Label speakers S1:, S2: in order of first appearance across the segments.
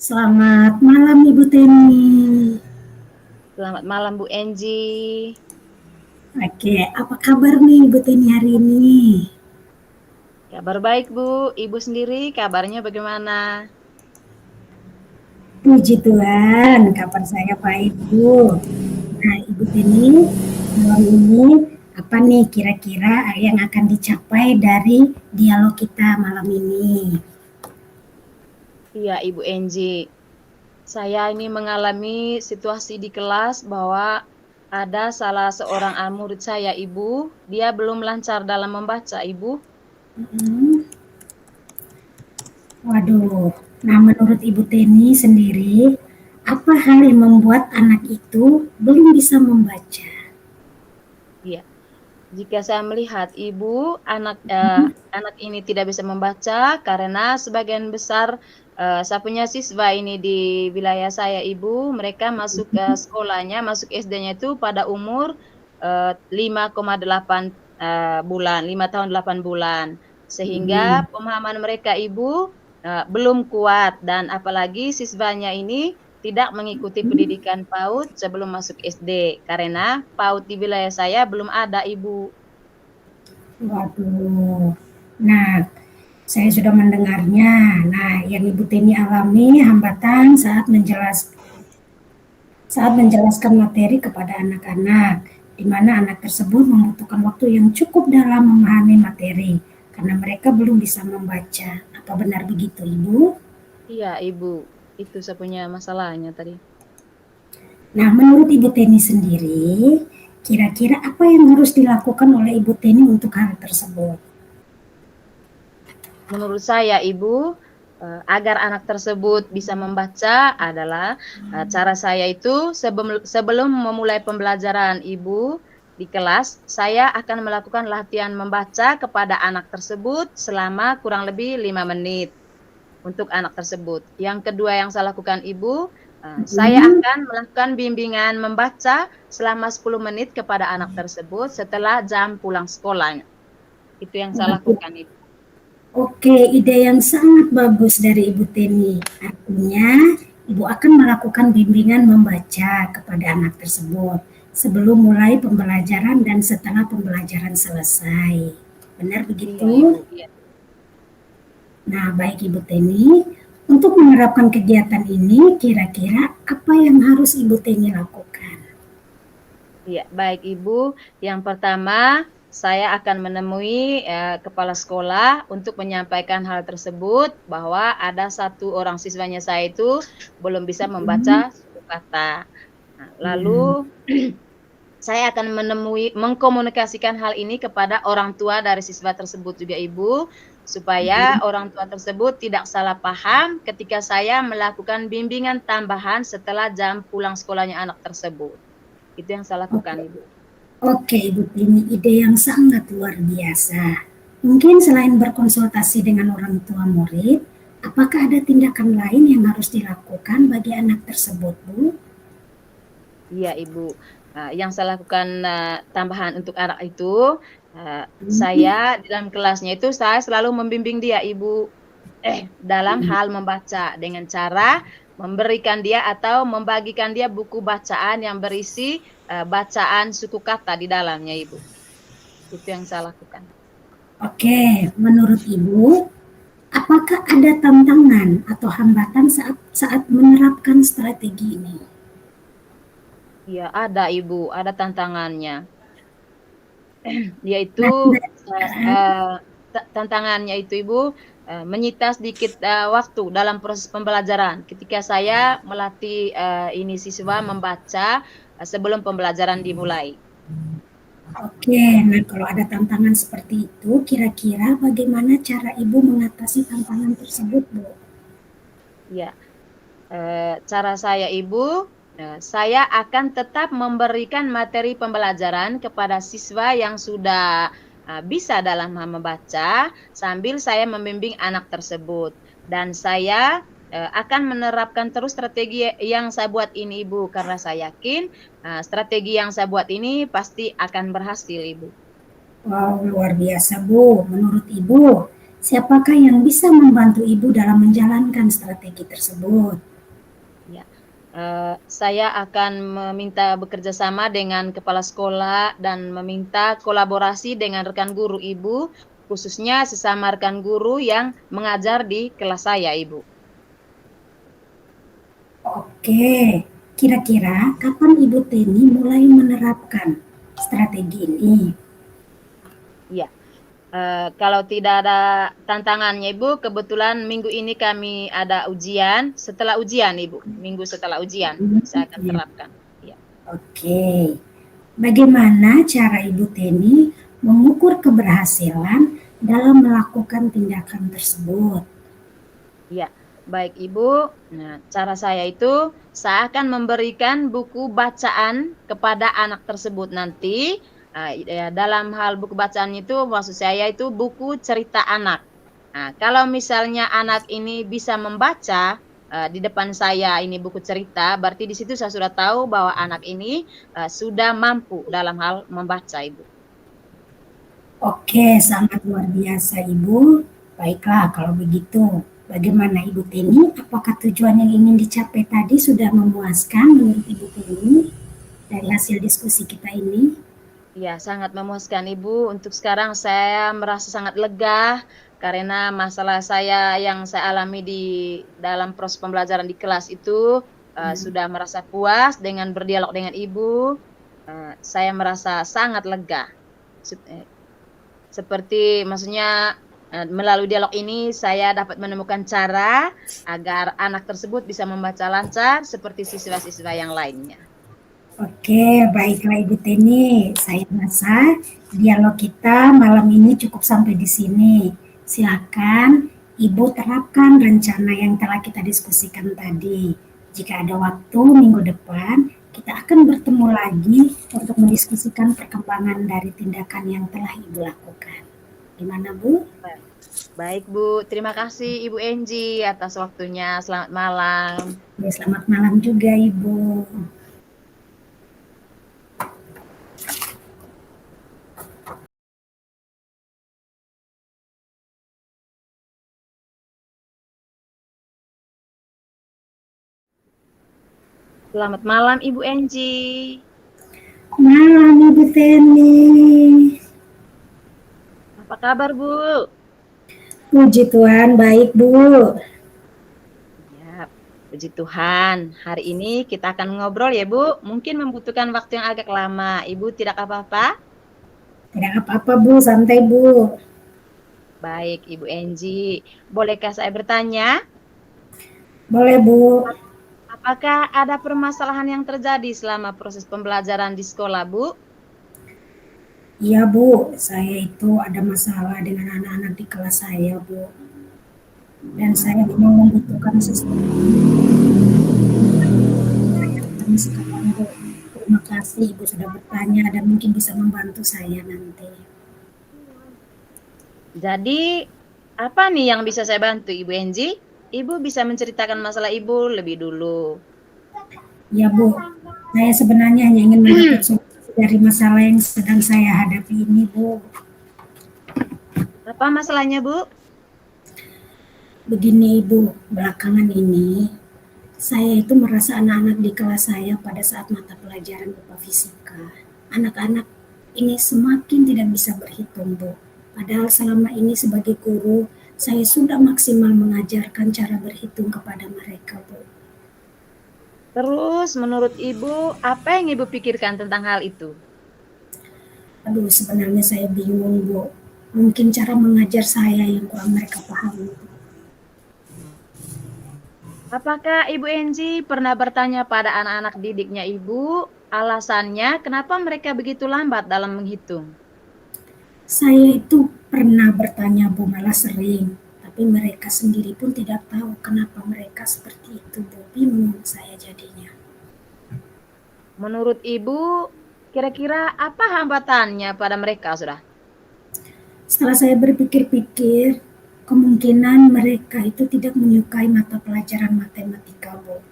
S1: Selamat malam Ibu Teni.
S2: Selamat malam Bu Enji.
S1: Oke, apa kabar nih Ibu Teni hari ini?
S2: Kabar baik Bu. Ibu sendiri kabarnya bagaimana?
S1: Puji Tuhan, kabar saya baik Bu. Nah Ibu Teni, malam ini apa nih kira-kira yang akan dicapai dari dialog kita malam ini?
S2: Iya Ibu Enji. Saya ini mengalami situasi di kelas bahwa ada salah seorang murid saya Ibu. Dia belum lancar dalam membaca Ibu.
S1: Hmm, waduh, nah menurut Ibu Teni sendiri, apa hal yang membuat anak itu belum bisa membaca?
S2: Iya. Jika saya melihat Ibu, anak ini tidak bisa membaca karena sebagian besar saya punya siswa ini di wilayah saya Ibu, mereka masuk ke sekolahnya, masuk SD-nya itu pada umur 5,8 bulan, 5 tahun 8 bulan.
S1: Hmm.
S2: Sehingga pemahaman mereka Ibu belum kuat dan apalagi siswanya ini tidak mengikuti pendidikan PAUD sebelum masuk SD, karena PAUD di wilayah saya belum ada, Ibu.
S1: Waduh. Nah, saya sudah mendengarnya. Nah, yang Ibu Tini alami hambatan saat menjelaskan materi kepada anak-anak, di mana anak tersebut membutuhkan waktu yang cukup dalam memahami materi karena mereka belum bisa membaca. Apa benar begitu, Ibu?
S2: Iya, Ibu. Itu saya punya masalahnya tadi.
S1: Nah, menurut Ibu Teni sendiri, kira-kira apa yang harus dilakukan oleh Ibu Teni untuk hal tersebut?
S2: Menurut saya, Ibu, agar anak tersebut bisa membaca adalah cara saya itu sebelum memulai pembelajaran Ibu di kelas, saya akan melakukan latihan membaca kepada anak tersebut selama kurang lebih 5 menit untuk anak tersebut. Yang kedua yang saya lakukan Ibu, saya
S1: Hmm.
S2: akan melakukan bimbingan membaca selama 10 menit kepada anak tersebut setelah jam pulang sekolahnya. Itu yang saya
S1: Waduh.
S2: lakukan Ibu.
S1: Oke, ide yang sangat bagus dari Ibu Teni. Artinya, Ibu akan melakukan bimbingan membaca kepada anak tersebut sebelum mulai pembelajaran dan setelah pembelajaran selesai. Benar
S2: Iya
S1: begitu?
S2: Ibu, iya.
S1: Nah, baik Ibu Teni, untuk menerapkan kegiatan ini, kira-kira apa yang harus Ibu Teni lakukan?
S2: Iya, baik Ibu. Yang pertama, saya akan menemui kepala sekolah untuk menyampaikan hal tersebut bahwa ada satu orang siswanya saya itu belum bisa
S1: Hmm.
S2: membaca suku kata. Nah,
S1: Ya.
S2: lalu saya akan mengkomunikasikan hal ini kepada orang tua dari siswa tersebut juga Ibu, supaya orang tua tersebut tidak salah paham ketika saya melakukan bimbingan tambahan setelah jam pulang sekolahnya anak tersebut. Itu yang saya lakukan,
S1: Oke.
S2: Ibu.
S1: Oke, Ibu Tini, ide yang sangat luar biasa. Mungkin selain berkonsultasi dengan orang tua murid, apakah ada tindakan lain yang harus dilakukan bagi anak tersebut, Bu?
S2: Iya, Ibu. Yang saya lakukan tambahan untuk anak itu,
S1: Hmm.
S2: saya di dalam kelasnya itu saya selalu membimbing dia, Ibu, dalam hal membaca dengan cara memberikan dia atau membagikan dia buku bacaan yang berisi bacaan suku kata di dalamnya, Ibu. Itu yang saya lakukan.
S1: Oke, menurut Ibu, apakah ada tantangan atau hambatan saat saat menerapkan strategi ini?
S2: Iya, ada, Ibu, ada tantangannya. Yaitu
S1: Nah,
S2: tantangannya itu Ibu, menyita sedikit waktu dalam proses pembelajaran ketika saya melatih ini siswa membaca sebelum pembelajaran dimulai.
S1: oke, nah kalau ada tantangan seperti itu, kira-kira bagaimana cara Ibu mengatasi tantangan tersebut, Bu?
S2: Ya, cara saya Ibu, saya akan tetap memberikan materi pembelajaran kepada siswa yang sudah bisa dalam hal membaca, sambil saya membimbing anak tersebut. Dan saya akan menerapkan terus strategi yang saya buat ini, Ibu, karena saya yakin strategi yang saya buat ini pasti akan berhasil, Ibu.
S1: Wow, luar biasa, Bu. Menurut Ibu, siapakah yang bisa membantu Ibu dalam menjalankan strategi tersebut?
S2: Saya akan meminta bekerja sama dengan kepala sekolah dan meminta kolaborasi dengan rekan guru Ibu, khususnya sesama rekan guru yang mengajar di kelas saya, Ibu.
S1: Oke, kira-kira kapan Ibu Teni mulai menerapkan strategi ini?
S2: Iya. Kalau tidak ada tantangannya, Ibu, kebetulan minggu ini kami ada ujian. Setelah ujian, Ibu, minggu setelah ujian, saya akan
S1: Ya.
S2: terapkan. Ya.
S1: Oke, bagaimana cara Ibu Teni mengukur keberhasilan dalam melakukan tindakan tersebut?
S2: Ya, baik Ibu. Nah, cara saya itu, saya akan memberikan buku bacaan kepada anak tersebut nanti. Ya, dalam hal buku bacaan itu, maksud saya itu buku cerita anak. Nah, kalau misalnya anak ini bisa membaca di depan saya ini buku cerita, berarti di situ saya sudah tahu bahwa anak ini sudah mampu dalam hal membaca, Ibu.
S1: Oke, sangat luar biasa Ibu. Baiklah, kalau begitu, bagaimana Ibu Teni? Apakah tujuan yang ingin dicapai tadi sudah memuaskan menurut Ibu Teni dari hasil diskusi kita ini?
S2: Ya, sangat memuaskan Ibu. Untuk sekarang saya merasa sangat lega karena masalah saya yang saya alami di dalam proses pembelajaran di kelas itu sudah merasa puas dengan berdialog dengan Ibu. Saya merasa sangat lega. Seperti maksudnya melalui dialog ini saya dapat menemukan cara agar anak tersebut bisa membaca lancar seperti siswa-siswa yang lainnya.
S1: Oke, baiklah Ibu Teni. Saya rasa dialog kita malam ini cukup sampai di sini. Silakan Ibu terapkan rencana yang telah kita diskusikan tadi. Jika ada waktu minggu depan, kita akan bertemu lagi untuk mendiskusikan perkembangan dari tindakan yang telah Ibu lakukan. Gimana Bu?
S2: Baik Bu, terima kasih Ibu Enji atas waktunya. Selamat malam.
S1: Ya, selamat malam juga Ibu.
S2: Selamat malam Ibu Enji.
S1: Malam Ibu Teni.
S2: Apa kabar Bu?
S1: Puji Tuhan, baik Bu.
S2: Ya, puji Tuhan. Hari ini kita akan ngobrol ya Bu. Mungkin membutuhkan waktu yang agak lama. Ibu tidak apa-apa?
S1: Tidak apa-apa Bu, santai Bu.
S2: Baik Ibu Enji. Bolehkah saya bertanya?
S1: Boleh Bu.
S2: Apakah ada permasalahan yang terjadi selama proses pembelajaran di sekolah Bu?
S1: Iya Bu, saya itu ada masalah dengan anak-anak di kelas saya Bu. Dan saya memang membutuhkan sesuatu. Kami sekarang Bu. Terima kasih Ibu sudah bertanya dan mungkin bisa membantu saya nanti.
S2: Jadi, apa nih yang bisa saya bantu Ibu Enji? Ibu bisa menceritakan masalah Ibu lebih dulu.
S1: Ya Bu, saya sebenarnya hanya ingin mendapat solusi dari masalah yang sedang saya hadapi ini Bu.
S2: Apa masalahnya Bu?
S1: Begini Ibu, belakangan ini saya itu merasa anak-anak di kelas saya pada saat mata pelajaran IPA Fisika, anak-anak ini semakin tidak bisa berhitung, Bu. Padahal selama ini sebagai guru, saya sudah maksimal mengajarkan cara berhitung kepada mereka, Bu.
S2: Terus, menurut Ibu, apa yang Ibu pikirkan tentang hal itu?
S1: Aduh, sebenarnya saya bingung, Bu. Mungkin cara mengajar saya yang kurang mereka pahami.
S2: Apakah Ibu Enji pernah bertanya pada anak-anak didiknya Ibu, alasannya kenapa mereka begitu lambat dalam menghitung?
S1: Saya itu pernah bertanya, Bu, malah sering. Tapi mereka sendiri pun tidak tahu kenapa mereka seperti itu, Bu. Bingung saya jadinya.
S2: Menurut Ibu, kira-kira apa hambatannya pada mereka, sudah?
S1: Setelah saya berpikir-pikir, kemungkinan mereka itu tidak menyukai mata pelajaran matematika, Bu.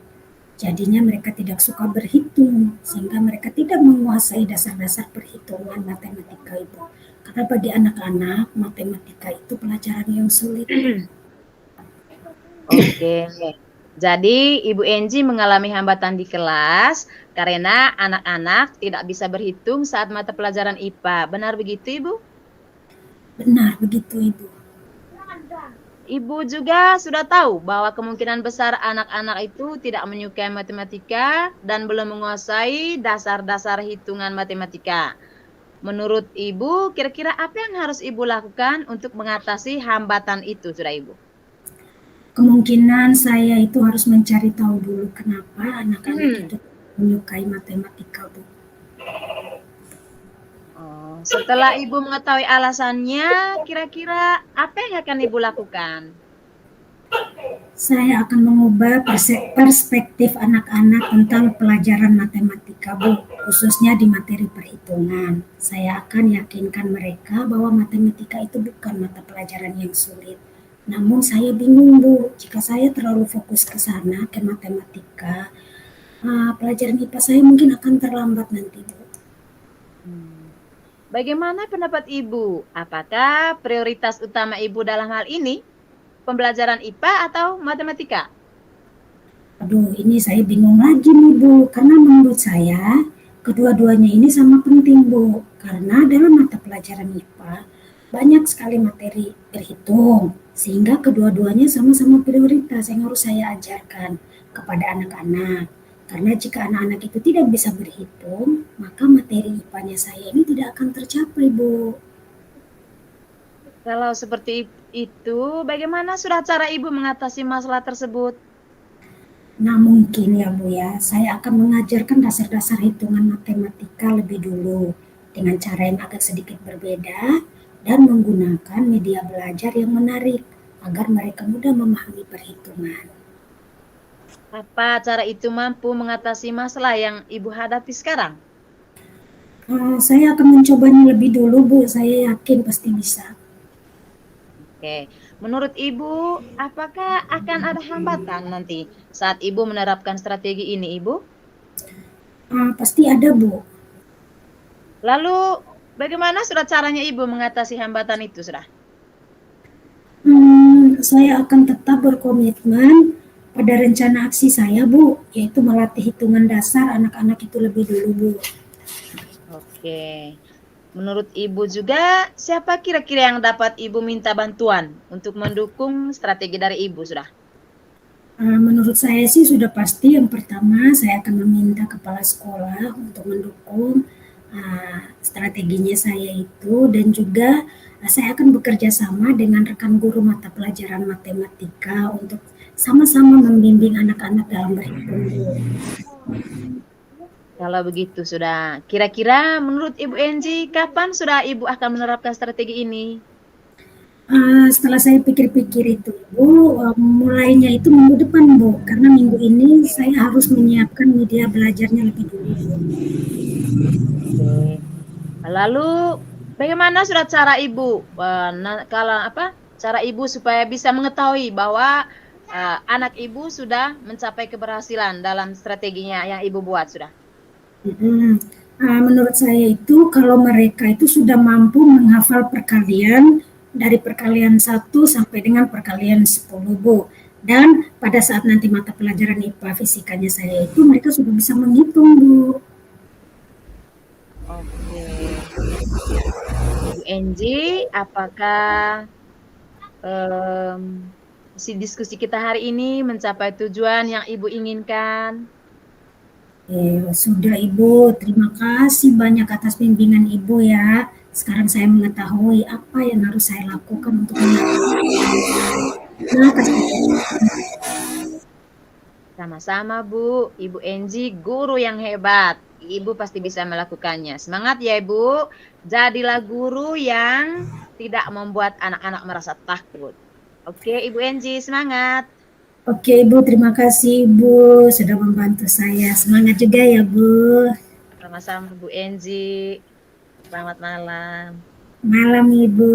S1: Jadinya mereka tidak suka berhitung, sehingga mereka tidak menguasai dasar-dasar perhitungan matematika, Ibu. Karena bagi anak-anak, matematika itu pelajaran yang sulit.
S2: Oke. Jadi, Ibu Enji mengalami hambatan di kelas karena anak-anak tidak bisa berhitung saat mata pelajaran IPA. Benar begitu, Ibu?
S1: Benar begitu, Ibu.
S2: Ibu juga sudah tahu bahwa kemungkinan besar anak-anak itu tidak menyukai matematika dan belum menguasai dasar-dasar hitungan matematika. Menurut Ibu, kira-kira apa yang harus Ibu lakukan untuk mengatasi hambatan itu, sudah Ibu?
S1: Kemungkinan saya itu harus mencari tahu dulu kenapa anak-anak itu menyukai matematika, Bu.
S2: Setelah Ibu mengetahui alasannya, kira-kira apa yang akan Ibu lakukan?
S1: Saya akan mengubah perspektif anak-anak tentang pelajaran matematika, Bu, khususnya di materi perhitungan. Saya akan yakinkan mereka bahwa matematika itu bukan mata pelajaran yang sulit. Namun saya bingung, Bu, jika saya terlalu fokus ke sana, ke matematika, pelajaran IPA saya mungkin akan terlambat nanti, Bu.
S2: Bagaimana pendapat Ibu? Apakah prioritas utama Ibu dalam hal ini pembelajaran IPA atau matematika?
S1: Aduh, ini saya bingung lagi nih, Bu, karena menurut saya kedua-duanya ini sama penting, Bu. Karena dalam mata pelajaran IPA banyak sekali materi berhitung, sehingga kedua-duanya sama-sama prioritas yang harus saya ajarkan kepada anak-anak. Karena jika anak-anak itu tidak bisa berhitung, maka materi IPA-nya saya ini tidak akan tercapai, Bu.
S2: Kalau seperti itu, bagaimana sudah cara Ibu mengatasi masalah tersebut?
S1: Nah, mungkin ya, Bu, ya, saya akan mengajarkan dasar-dasar hitungan matematika lebih dulu dengan cara yang agak sedikit berbeda dan menggunakan media belajar yang menarik agar mereka mudah memahami perhitungan.
S2: Apa cara itu mampu mengatasi masalah yang Ibu hadapi sekarang?
S1: Saya akan mencobanya lebih dulu, Bu. Saya yakin pasti bisa.
S2: Oke, menurut Ibu, apakah akan ada hambatan nanti saat Ibu menerapkan strategi ini, Ibu?
S1: Pasti ada, Bu.
S2: Lalu, bagaimana sudah caranya Ibu mengatasi hambatan itu, sudah?
S1: Saya akan tetap berkomitmen pada rencana aksi saya, Bu, yaitu melatih hitungan dasar anak-anak itu lebih dulu, Bu.
S2: Oke. Menurut Ibu juga, siapa kira-kira yang dapat Ibu minta bantuan untuk mendukung strategi dari Ibu, sudah?
S1: Menurut saya sih sudah pasti yang pertama saya akan meminta kepala sekolah untuk mendukung strateginya saya itu, dan juga saya akan bekerja sama dengan rekan guru mata pelajaran matematika untuk sama-sama membimbing anak-anak dalam berhitung.
S2: Kalau begitu sudah. Kira-kira menurut Ibu Enji, kapan sudah Ibu akan menerapkan strategi ini?
S1: Setelah saya pikir-pikir itu, Bu, mulainya itu minggu depan, Bu, karena minggu ini saya harus menyiapkan media belajarnya lebih dulu, Bu.
S2: Oke. Lalu bagaimana sudah cara Ibu cara Ibu supaya bisa mengetahui bahwa anak Ibu sudah mencapai keberhasilan dalam strateginya yang Ibu buat, sudah?
S1: Menurut saya itu kalau mereka itu sudah mampu menghafal perkalian dari perkalian 1 sampai dengan perkalian 10, Bu. Dan pada saat nanti mata pelajaran IPA fisikanya saya itu mereka sudah bisa menghitung, Bu.
S2: Oke. Bu Enji, apakah diskusi kita hari ini mencapai tujuan yang Ibu inginkan?
S1: Sudah, Ibu. Terima kasih banyak atas bimbingan Ibu ya. Sekarang saya mengetahui apa yang harus saya lakukan untuk Terima kasih.
S2: Sama-sama, Bu. Ibu Enji, guru yang hebat. Ibu pasti bisa melakukannya. Semangat ya, Ibu. Jadilah guru yang tidak membuat anak-anak merasa takut. Oke, Ibu Enji, semangat.
S1: Oke, Ibu. Terima kasih, Ibu. Sudah membantu saya. Semangat juga ya, Bu.
S2: Sama-sama, Bu Enji. Selamat malam.
S1: Malam, Ibu.